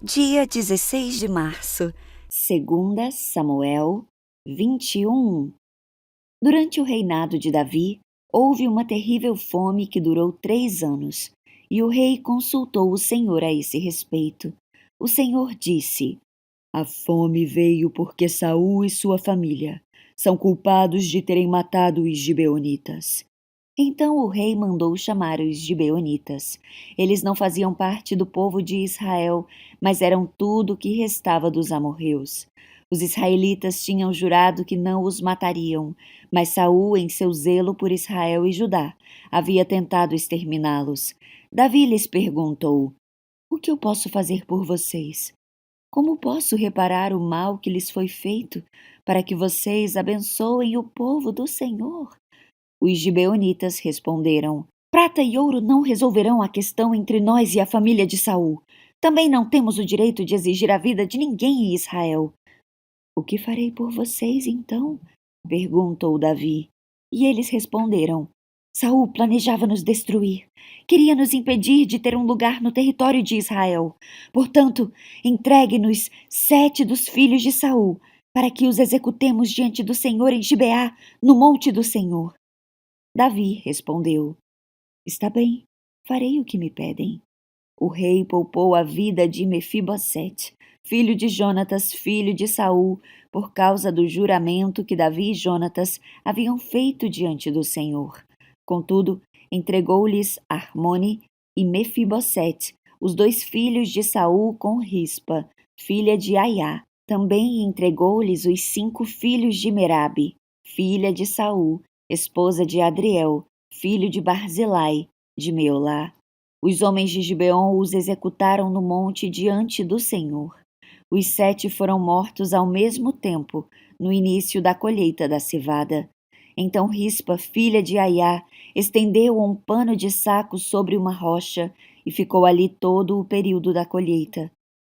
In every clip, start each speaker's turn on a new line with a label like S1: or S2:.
S1: Dia 16 de março, 2 Samuel 21. Durante o reinado de Davi, houve uma terrível fome que durou 3 anos, e o rei consultou o Senhor a esse respeito. O Senhor disse: A fome veio porque Saul e sua família são culpados de terem matado os gibeonitas. Então o rei mandou chamar os gibeonitas. Eles não faziam parte do povo de Israel, mas eram tudo o que restava dos amorreus. Os israelitas tinham jurado que não os matariam, mas Saul, em seu zelo por Israel e Judá, havia tentado exterminá-los. Davi lhes perguntou: O que eu posso fazer por vocês? Como posso reparar o mal que lhes foi feito, para que vocês abençoem o povo do Senhor? Os gibeonitas responderam: Prata e ouro não resolverão a questão entre nós e a família de Saul. Também não temos o direito de exigir a vida de ninguém em Israel. O que farei por vocês, então? Perguntou Davi. E eles responderam: Saul planejava nos destruir. Queria nos impedir de ter um lugar no território de Israel. Portanto, entregue-nos 7 dos filhos de Saul, para que os executemos diante do Senhor em Gibeá, no monte do Senhor. Davi respondeu: Está bem, farei o que me pedem. O rei poupou a vida de Mefibosete, filho de Jonatas, filho de Saul, por causa do juramento que Davi e Jonatas haviam feito diante do Senhor. Contudo, entregou-lhes Armone e Mefibosete, os 2 filhos de Saul, com Rispa, filha de Aiá. Também entregou-lhes os 5 filhos de Merabe, filha de Saul, esposa de Adriel, filho de Barzilai, de Meolá. Os homens de Gibeon os executaram no monte diante do Senhor. Os 7 foram mortos ao mesmo tempo, no início da colheita da cevada. Então Rispa, filha de Aiá, estendeu um pano de saco sobre uma rocha e ficou ali todo o período da colheita.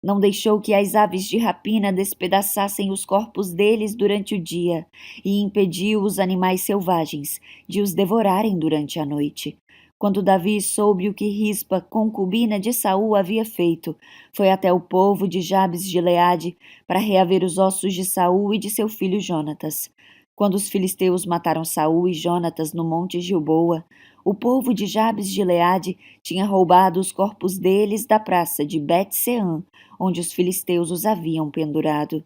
S1: Não deixou que as aves de rapina despedaçassem os corpos deles durante o dia e impediu os animais selvagens de os devorarem durante a noite. Quando Davi soube o que Rispa, concubina de Saul, havia feito, foi até o povo de Jabes de Gileade para reaver os ossos de Saul e de seu filho Jonatas. Quando os filisteus mataram Saul e Jonatas no monte Gilboa, o povo de Jabes de Gileade tinha roubado os corpos deles da praça de Bet-Seã, onde os filisteus os haviam pendurado.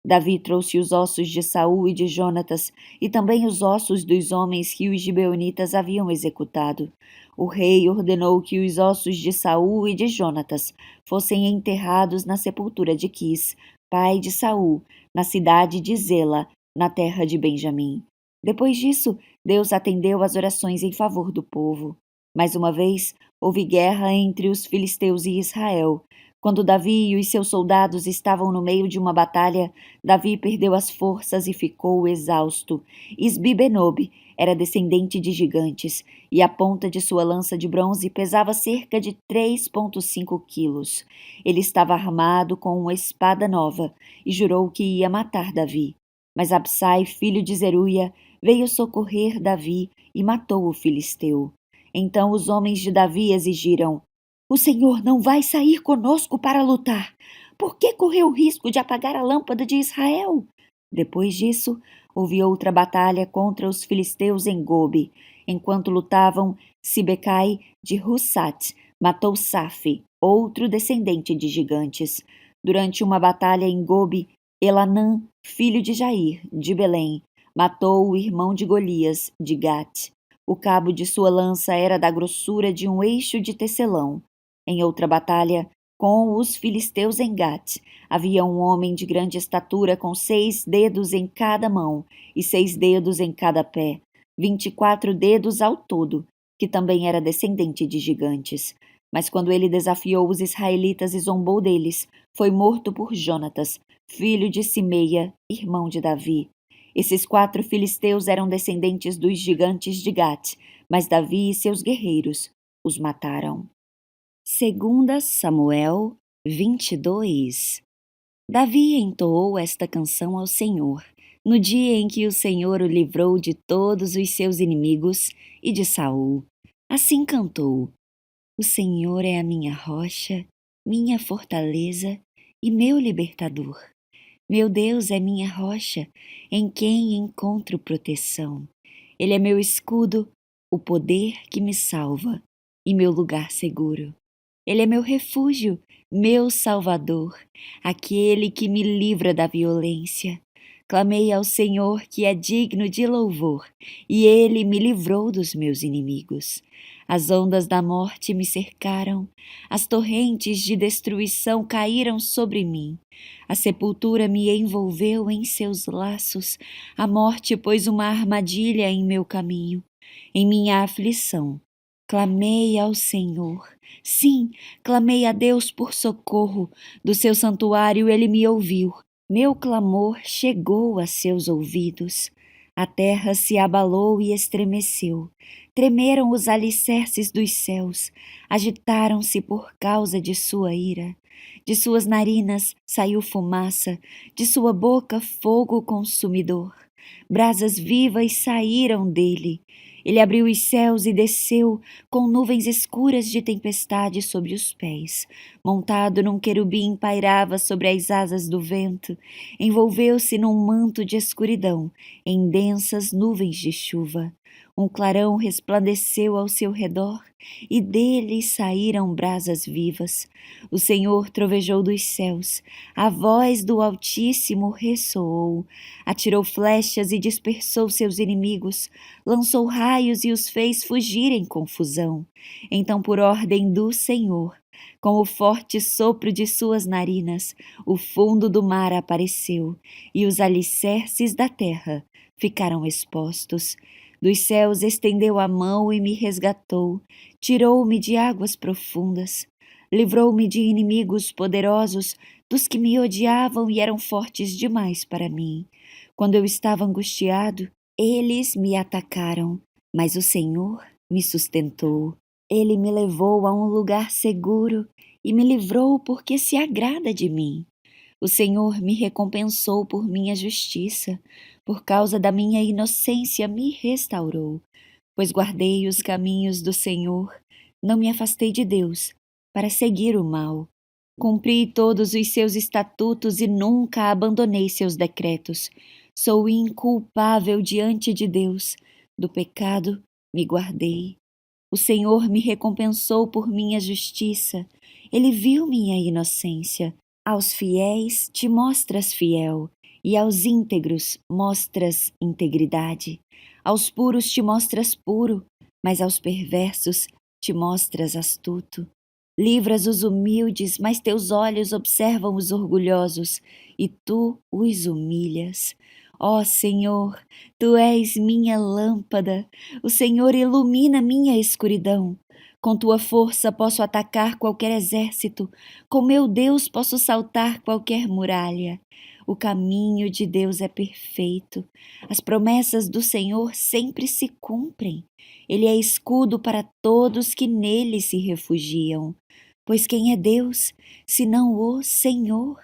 S1: Davi trouxe os ossos de Saul e de Jonatas, e também os ossos dos homens que os gibeonitas haviam executado. O rei ordenou que os ossos de Saul e de Jonatas fossem enterrados na sepultura de Quis, pai de Saul, na cidade de Zela, na terra de Benjamim. Depois disso, Deus atendeu às orações em favor do povo. Mais uma vez, houve guerra entre os filisteus e Israel. Quando Davi e os seus soldados estavam no meio de uma batalha, Davi perdeu as forças e ficou exausto. Isbi-Benob era descendente de gigantes, e a ponta de sua lança de bronze pesava cerca de 3,5 quilos. Ele estava armado com uma espada nova e jurou que ia matar Davi. Mas Absai, filho de Zeruia, veio socorrer Davi e matou o filisteu. Então os homens de Davi exigiram: O Senhor não vai sair conosco para lutar. Por que correu o risco de apagar a lâmpada de Israel? Depois disso, houve outra batalha contra os filisteus em Gobe. Enquanto lutavam, Sibecai de Hussate matou Safi, outro descendente de gigantes. Durante uma batalha em Gobe, Elanã, filho de Jair, de Belém, matou o irmão de Golias, de Gate. O cabo de sua lança era da grossura de um eixo de tecelão. Em outra batalha, com os filisteus em Gate, havia um homem de grande estatura com 6 dedos em cada mão e 6 dedos em cada pé, 24 dedos ao todo, que também era descendente de gigantes. Mas quando ele desafiou os israelitas e zombou deles, foi morto por Jonatas, filho de Simeia, irmão de Davi. Esses 4 filisteus eram descendentes dos gigantes de Gate, mas Davi e seus guerreiros os mataram. 2 Samuel 22. Davi entoou esta canção ao Senhor, no dia em que o Senhor o livrou de todos os seus inimigos e de Saul. Assim cantou: O Senhor é a minha rocha, minha fortaleza e meu libertador. Meu Deus é minha rocha, em quem encontro proteção. Ele é meu escudo, o poder que me salva e meu lugar seguro. Ele é meu refúgio, meu salvador, aquele que me livra da violência. Clamei ao Senhor, que é digno de louvor, e ele me livrou dos meus inimigos. As ondas da morte me cercaram, as torrentes de destruição caíram sobre mim. A sepultura me envolveu em seus laços, a morte pôs uma armadilha em meu caminho. Em minha aflição, clamei ao Senhor. Sim, clamei a Deus por socorro. Do seu santuário ele me ouviu. Meu clamor chegou a seus ouvidos. A terra se abalou e estremeceu. Tremeram os alicerces dos céus. Agitaram-se por causa de sua ira. De suas narinas saiu fumaça, de sua boca fogo consumidor. Brasas vivas saíram dele. Ele abriu os céus e desceu, com nuvens escuras de tempestade sobre os pés. Montado num querubim, pairava sobre as asas do vento. Envolveu-se num manto de escuridão, em densas nuvens de chuva. Um clarão resplandeceu ao seu redor, e dele saíram brasas vivas. O Senhor trovejou dos céus, a voz do Altíssimo ressoou. Atirou flechas e dispersou seus inimigos, lançou raios e os fez fugir em confusão. Então, por ordem do Senhor, com o forte sopro de suas narinas, o fundo do mar apareceu, e os alicerces da terra ficaram expostos. Dos céus estendeu a mão e me resgatou, tirou-me de águas profundas, livrou-me de inimigos poderosos, dos que me odiavam e eram fortes demais para mim. Quando eu estava angustiado, eles me atacaram, mas o Senhor me sustentou. Ele me levou a um lugar seguro e me livrou porque se agrada de mim. O Senhor me recompensou por minha justiça, por causa da minha inocência me restaurou, pois guardei os caminhos do Senhor, não me afastei de Deus para seguir o mal. Cumpri todos os seus estatutos e nunca abandonei seus decretos. Sou inculpável diante de Deus, do pecado me guardei. O Senhor me recompensou por minha justiça, ele viu minha inocência. Aos fiéis te mostras fiel, e aos íntegros mostras integridade. Aos puros te mostras puro, mas aos perversos te mostras astuto. Livras os humildes, mas teus olhos observam os orgulhosos, e tu os humilhas. Ó Senhor, tu és minha lâmpada, o Senhor ilumina minha escuridão. Com tua força posso atacar qualquer exército, com meu Deus posso saltar qualquer muralha. O caminho de Deus é perfeito, as promessas do Senhor sempre se cumprem. Ele é escudo para todos que nele se refugiam. Pois quem é Deus, senão o Senhor?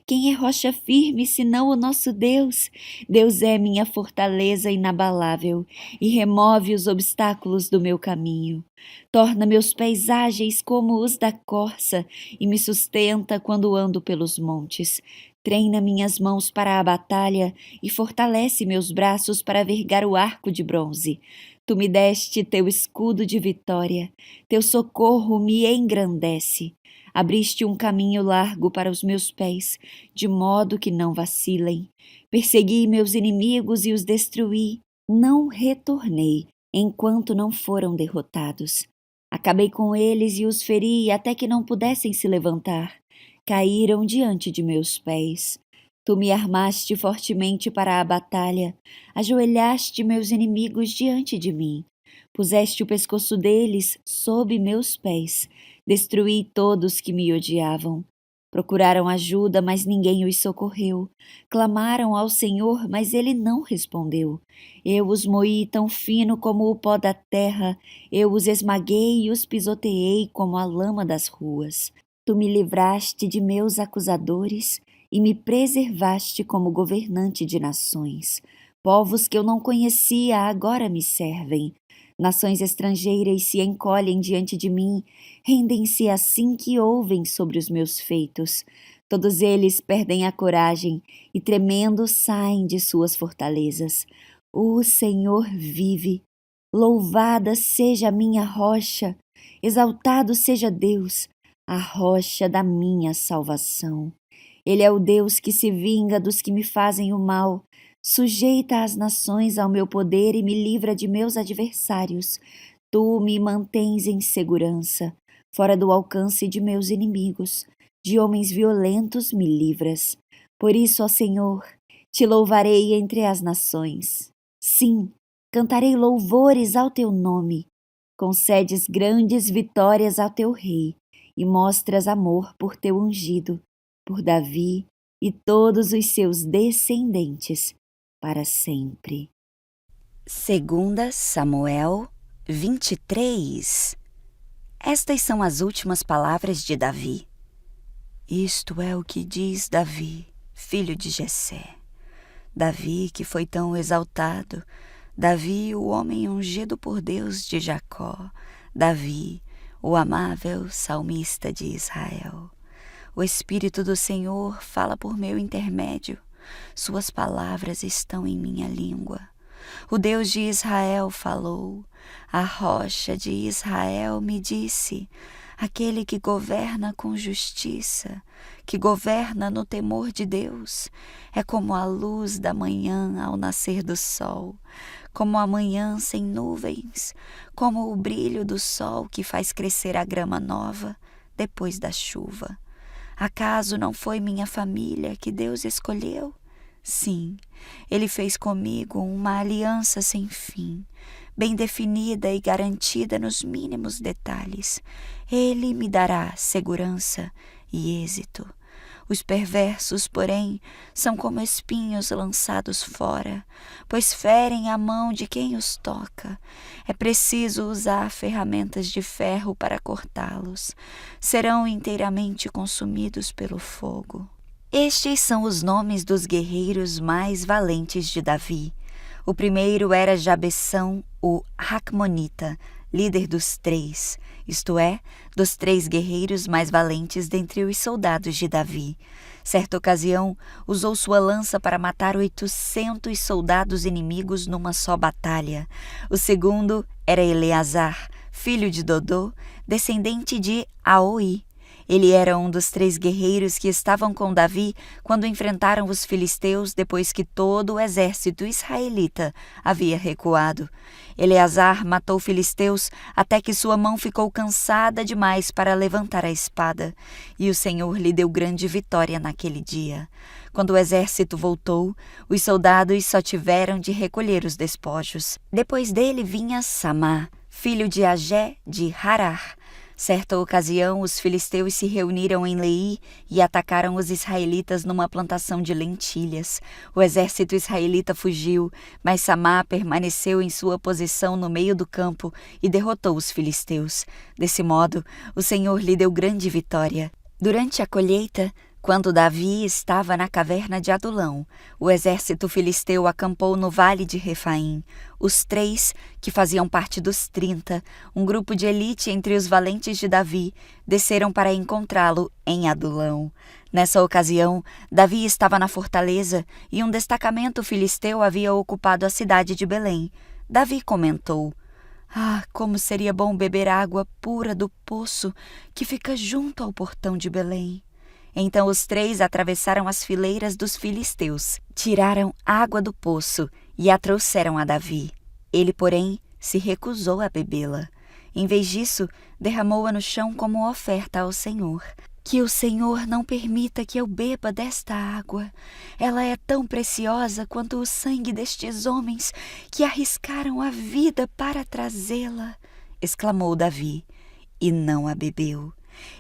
S1: Quem é rocha firme, senão o nosso Deus? Deus é minha fortaleza inabalável e remove os obstáculos do meu caminho. Torna meus pés ágeis como os da corça e me sustenta quando ando pelos montes. Treina minhas mãos para a batalha e fortalece meus braços para vergar o arco de bronze. Tu me deste teu escudo de vitória, teu socorro me engrandece. Abriste um caminho largo para os meus pés, de modo que não vacilem. Persegui meus inimigos e os destruí. Não retornei, enquanto não foram derrotados. Acabei com eles e os feri até que não pudessem se levantar. Caíram diante de meus pés. Tu me armaste fortemente para a batalha, ajoelhaste meus inimigos diante de mim. Puseste o pescoço deles sob meus pés. Destruí todos que me odiavam. Procuraram ajuda, mas ninguém os socorreu. Clamaram ao Senhor, mas ele não respondeu. Eu os moí tão fino como o pó da terra, eu os esmaguei e os pisoteei como a lama das ruas. Tu me livraste de meus acusadores e me preservaste como governante de nações. Povos que eu não conhecia agora me servem. Nações estrangeiras se encolhem diante de mim, rendem-se assim que ouvem sobre os meus feitos. Todos eles perdem a coragem e, tremendo, saem de suas fortalezas. O Senhor vive. Louvada seja a minha rocha, exaltado seja Deus, a rocha da minha salvação. Ele é o Deus que se vinga dos que me fazem o mal, sujeita as nações ao meu poder e me livra de meus adversários. Tu me mantens em segurança, fora do alcance de meus inimigos. De homens violentos me livras. Por isso, ó Senhor, te louvarei entre as nações. Sim, cantarei louvores ao teu nome. Concedes grandes vitórias ao teu rei e mostras amor por teu ungido, por Davi e todos os seus descendentes, para sempre. 2 Samuel 23. Estas são as últimas palavras de Davi. Isto é o que diz Davi, filho de Jessé. Davi, que foi tão exaltado, Davi, o homem ungido por Deus de Jacó, Davi, o amável salmista de Israel. O Espírito do Senhor fala por meu intermédio, suas palavras estão em minha língua. O Deus de Israel falou, a rocha de Israel me disse, aquele que governa com justiça, que governa no temor de Deus, é como a luz da manhã ao nascer do sol, como a manhã sem nuvens, como o brilho do sol que faz crescer a grama nova depois da chuva. Acaso não foi minha família que Deus escolheu? Sim, Ele fez comigo uma aliança sem fim, bem definida e garantida nos mínimos detalhes. Ele me dará segurança e êxito. Os perversos, porém, são como espinhos lançados fora, pois ferem a mão de quem os toca. É preciso usar ferramentas de ferro para cortá-los. Serão inteiramente consumidos pelo fogo. Estes são os nomes dos guerreiros mais valentes de Davi. O primeiro era Jabessão, o Racmonita, líder dos 3, isto é, dos 3 guerreiros mais valentes dentre os soldados de Davi. Certa ocasião, usou sua lança para matar 800 soldados inimigos numa só batalha. O segundo era Eleazar, filho de Dodô, descendente de Aoi. Ele era um dos 3 guerreiros que estavam com Davi quando enfrentaram os filisteus depois que todo o exército israelita havia recuado. Eleazar matou filisteus até que sua mão ficou cansada demais para levantar a espada, e o Senhor lhe deu grande vitória naquele dia. Quando o exército voltou, os soldados só tiveram de recolher os despojos. Depois dele vinha Samá, filho de Agé de Harar. Certa ocasião, os filisteus se reuniram em Leí e atacaram os israelitas numa plantação de lentilhas. O exército israelita fugiu, mas Samá permaneceu em sua posição no meio do campo e derrotou os filisteus. Desse modo, o Senhor lhe deu grande vitória. Durante a colheita, quando Davi estava na caverna de Adulão, o exército filisteu acampou no vale de Refaim. Os 3, que faziam parte dos 30, um grupo de elite entre os valentes de Davi, desceram para encontrá-lo em Adulão. Nessa ocasião, Davi estava na fortaleza e um destacamento filisteu havia ocupado a cidade de Belém. Davi comentou: "Ah, como seria bom beber água pura do poço que fica junto ao portão de Belém." Então os 3 atravessaram as fileiras dos filisteus, tiraram água do poço e a trouxeram a Davi. Ele, porém, se recusou a bebê-la. Em vez disso, derramou-a no chão como oferta ao Senhor. "Que o Senhor não permita que eu beba desta água. Ela é tão preciosa quanto o sangue destes homens que arriscaram a vida para trazê-la", exclamou Davi, e não a bebeu.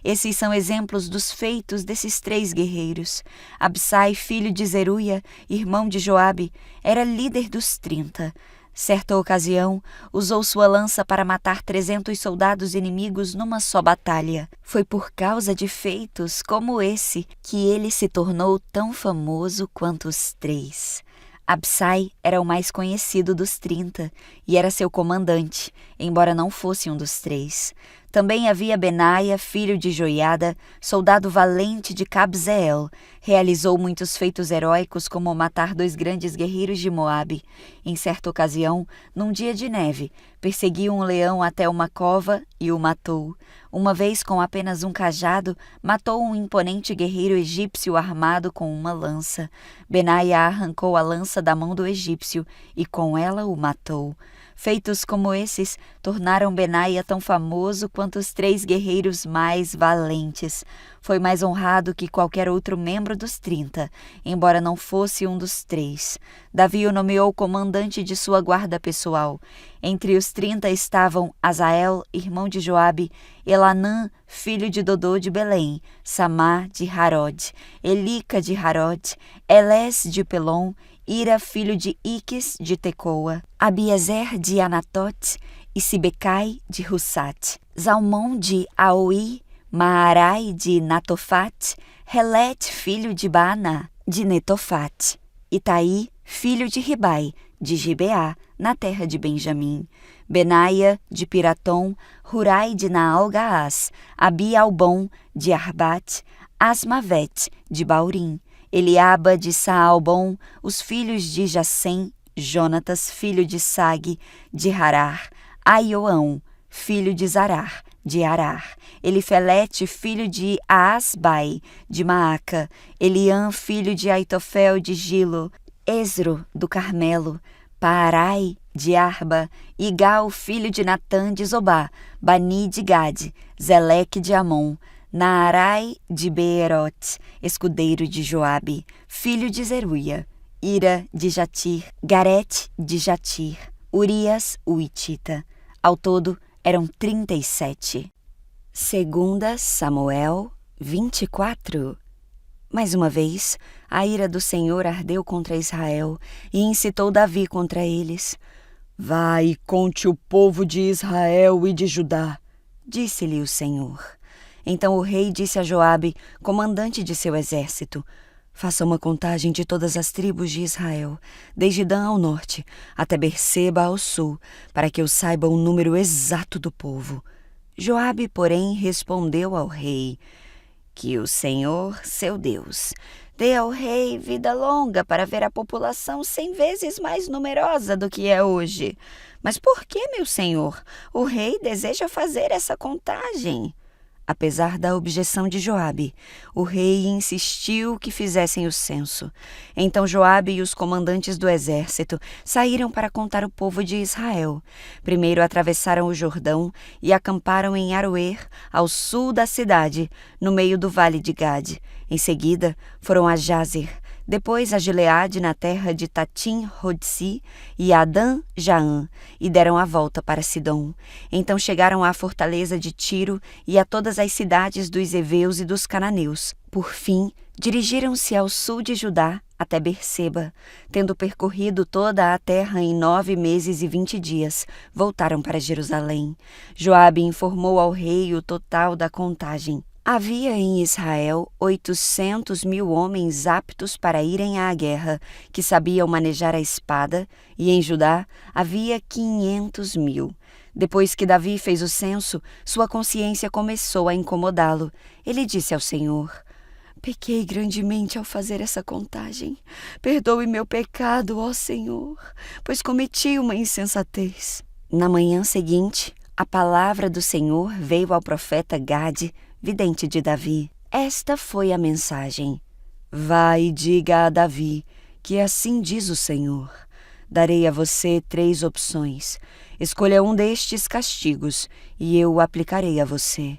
S1: Esses são exemplos dos feitos desses 3 guerreiros. Absai, filho de Zeruia, irmão de Joabe, era líder dos 30. Certa ocasião, usou sua lança para matar 300 soldados inimigos numa só batalha. Foi por causa de feitos como esse que ele se tornou tão famoso quanto os 3. Absai era o mais conhecido dos 30 e era seu comandante, embora não fosse um dos 3. Também havia Benaia, filho de Joiada, soldado valente de Cabzeel. Realizou muitos feitos heróicos, como matar 2 grandes guerreiros de Moabe. Em certa ocasião, num dia de neve, perseguiu um leão até uma cova e o matou. Uma vez, com apenas um cajado, matou um imponente guerreiro egípcio armado com uma lança. Benaia arrancou a lança da mão do egípcio e com ela o matou. Feitos como esses tornaram Benaia tão famoso quanto os 3 guerreiros mais valentes. Foi mais honrado que qualquer outro membro dos 30, embora não fosse um dos 3. Davi o nomeou comandante de sua guarda pessoal. Entre os 30 estavam Asael, irmão de Joabe, Elanã, filho de Dodô de Belém, Samá de Harod, Elica de Harod, Elés de Pelom, Ira, filho de Iques de Tecoa, Abiezer de Anatote e Sibecai de Hussate, Zalmon de Aoi, Maarai de Natofate, Helete, filho de Baaná, de Netofate, Itaí, filho de Ribai, de Gibeá, na terra de Benjamim, Benaia, de Piratom, Hurai de Naal-Gaás, Abi-Albon, de Arbate, Asmavete, de Baurim, Eliaba de Saalbon, os filhos de Jacém, Jonatas, filho de Sage, de Harar, Aioão, filho de Zarar, de Arar, Elifelete, filho de Aasbai, de Maaca, Eliã, filho de Aitofel, de Gilo, Esro, do Carmelo, Paarai, de Arba, Igal, filho de Natã, de Zobá, Bani, de Gade, Zeleque, de Amon, Naarai, de Beerote, escudeiro de Joabe, filho de Zeruia, Ira, de Jatir, Garete, de Jatir, Urias, o Itita. Ao todo, eram 37. 2 Samuel 24. Mais uma vez, a ira do Senhor ardeu contra Israel e incitou Davi contra eles. Vai e conte o povo de Israel e de Judá, disse-lhe o Senhor. Então o rei disse a Joabe, comandante de seu exército, faça uma contagem de todas as tribos de Israel, desde Dan ao norte, até Berseba ao sul, para que eu saiba o número exato do povo. Joabe, porém, respondeu ao rei, que o Senhor, seu Deus, dê ao rei vida longa para ver a população 100 vezes mais numerosa do que é hoje. Mas por que, meu senhor, o rei deseja fazer essa contagem? Apesar da objeção de Joabe, o rei insistiu que fizessem o censo. Então Joabe e os comandantes do exército saíram para contar o povo de Israel. Primeiro atravessaram o Jordão e acamparam em Aroer, ao sul da cidade, no meio do vale de Gade. Em seguida, foram a Jazer, depois a Gileade na terra de Tatim-Hodsi e a Adã-Jaã, e deram a volta para Sidom. Então chegaram à fortaleza de Tiro e a todas as cidades dos heveus e dos cananeus. Por fim, dirigiram-se ao sul de Judá até Berseba. Tendo percorrido toda a terra em 9 meses e 20 dias, voltaram para Jerusalém. Joabe informou ao rei o total da contagem. Havia em Israel 800.000 homens aptos para irem à guerra, que sabiam manejar a espada, e em Judá havia 500.000. Depois que Davi fez o censo, sua consciência começou a incomodá-lo. Ele disse ao Senhor, pequei grandemente ao fazer essa contagem. Perdoe meu pecado, ó Senhor, pois cometi uma insensatez. Na manhã seguinte, a palavra do Senhor veio ao profeta Gade, vidente de Davi. Esta foi a mensagem. Vai e diga a Davi que assim diz o Senhor. Darei a você 3 opções. Escolha um destes castigos e eu o aplicarei a você.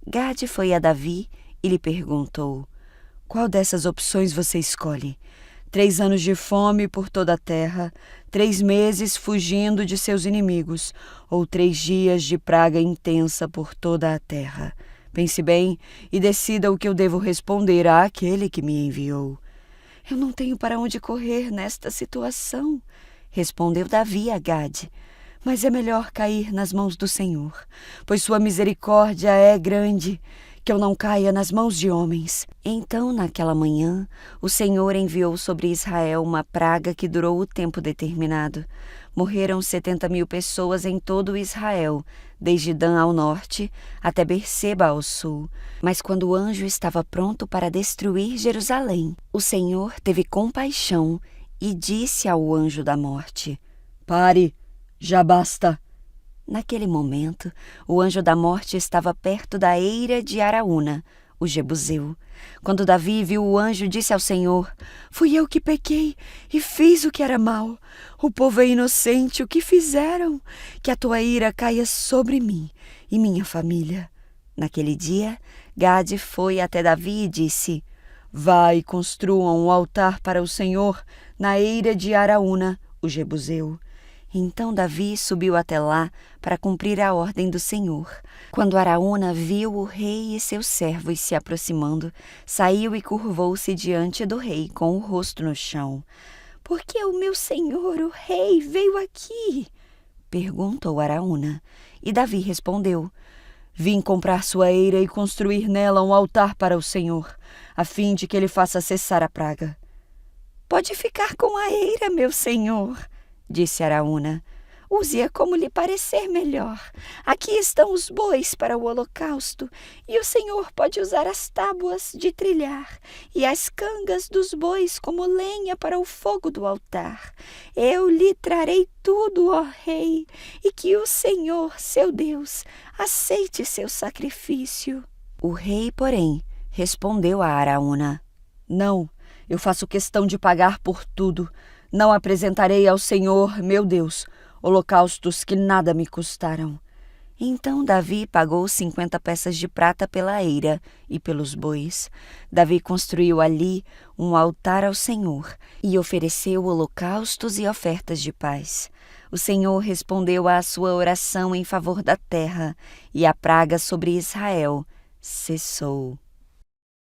S1: Gade foi a Davi e lhe perguntou, qual dessas opções você escolhe? 3 anos de fome por toda a terra, 3 meses fugindo de seus inimigos, ou 3 dias de praga intensa por toda a terra? Pense bem e decida o que eu devo responder àquele que me enviou. Eu não tenho para onde correr nesta situação, respondeu Davi a Gade. Mas é melhor cair nas mãos do Senhor, pois sua misericórdia é grande.
S2: que eu não caia nas mãos de homens.
S1: Então, naquela manhã, o Senhor enviou sobre Israel uma praga que durou o tempo determinado. Morreram 70.000 pessoas em todo o Israel, desde Dan ao norte até Berseba ao sul. Mas quando o anjo estava pronto para destruir Jerusalém, o Senhor teve compaixão e disse ao anjo da morte:
S2: Pare, já basta.
S1: Naquele momento, o anjo da morte estava perto da eira de Araúna, o jebuseu. Quando Davi viu o anjo, disse ao Senhor:
S2: Fui eu que pequei e fiz o que era mal. O povo é inocente, o que fizeram? Que a tua ira caia sobre mim e minha família.
S1: Naquele dia, Gade foi até Davi e disse:
S2: Vai, construam um altar para o Senhor na eira de Araúna, o jebuseu.
S1: Então Davi subiu até lá para cumprir a ordem do Senhor. Quando Araúna viu o rei e seus servos se aproximando, saiu e curvou-se diante do rei com o rosto no chão.
S2: Por que o meu senhor, o rei, veio aqui?
S1: Perguntou Araúna. E Davi respondeu:
S2: Vim comprar sua eira e construir nela um altar para o Senhor, a fim de que ele faça cessar a praga.
S3: Pode ficar com a eira, meu senhor, disse Araúna. Use-a como lhe parecer melhor. Aqui estão os bois para o holocausto, e o senhor pode usar as tábuas de trilhar e as cangas dos bois como lenha para o fogo do altar. Eu lhe trarei tudo, ó rei, e que o Senhor, seu Deus, aceite seu sacrifício.
S1: O rei, porém, respondeu a Araúna:
S2: Não, eu faço questão de pagar por tudo. Não apresentarei ao Senhor, meu Deus, holocaustos que nada me custaram.
S1: Então Davi pagou 50 peças de prata pela eira e pelos bois. Davi construiu ali um altar ao Senhor e ofereceu holocaustos e ofertas de paz. O Senhor respondeu à sua oração em favor da terra, e a praga sobre Israel cessou.